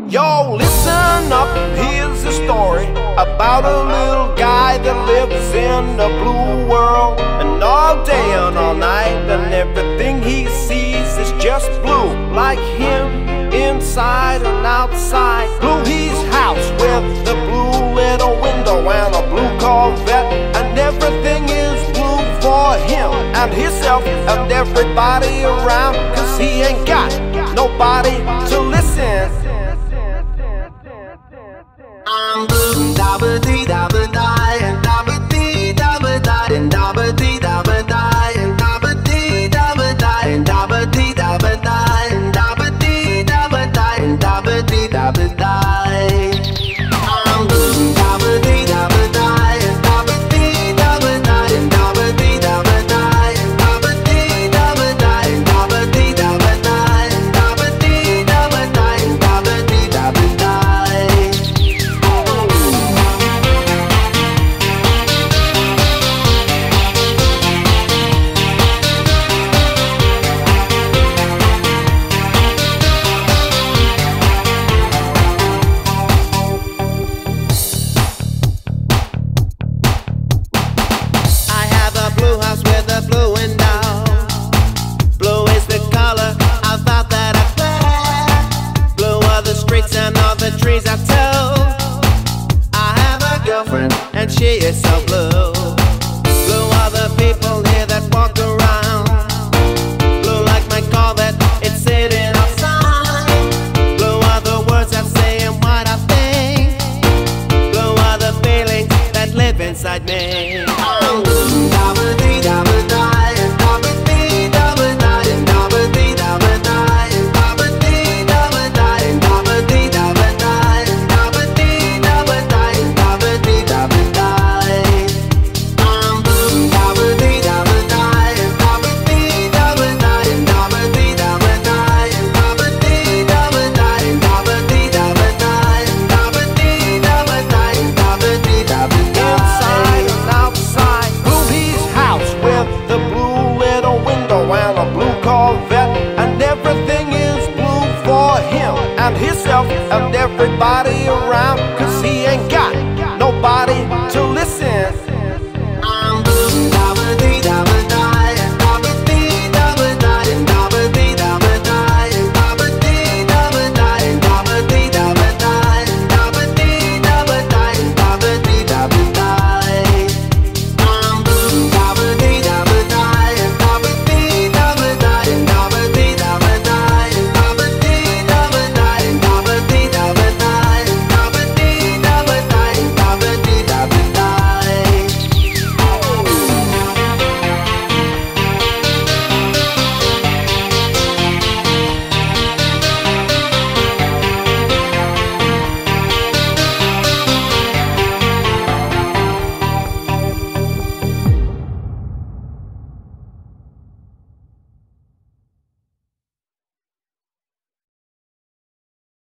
Yo, listen up, here's a story about a little guy that lives in a blue world. And all day and all night, and everything he sees is just blue. Like him, inside and outside. Blue his house with a blue little window and a blue Corvette. And everything is blue for him and himself and everybody around. Cause he ain't got nobody to listen. I'm blue, dabba dee dabba die, and dabba dee dabba die, and dabba dee dabba die, and dabba dee dabba die, and dabba dee dabba die, and dabba dee dabba die, and dabba dee dabba die. I'm blue, dabba dee dabba die, and dabba dee dabba die, and dabba dee dabba die, and dabba dee dabba die, and dabba dee dabba die, and dabba dee dabba die, and dabba dee dabba die. Blue house with a blue window. Blue is the color I thought that I play. Blue are the streets and all the trees I told. I have a girlfriend and she is so blue. Blue are the people here that walk around. Blue like my Corvette, it's sitting outside. Blue are the words I say and what I think. Blue are the feelings that live inside me. I'm blue. Dabba dee dabba die, and dabba dee dabba die, and dabba dee dabba die, and dabba dee dabba die, and dabba dee dabba die, and dabba dee dabba die, and dabba dee dabba die. I'm blue. Dabba dee dabba die, and dabba dee dabba die, and dabba dee dabba die, and dabba dee dabba die, and dabba dee dabba die, and dabba dee dabba die, and dabba dee dabba die. Inside and outside, with the blue little window and a blue Corvette. And everything is blue for him and himself and everybody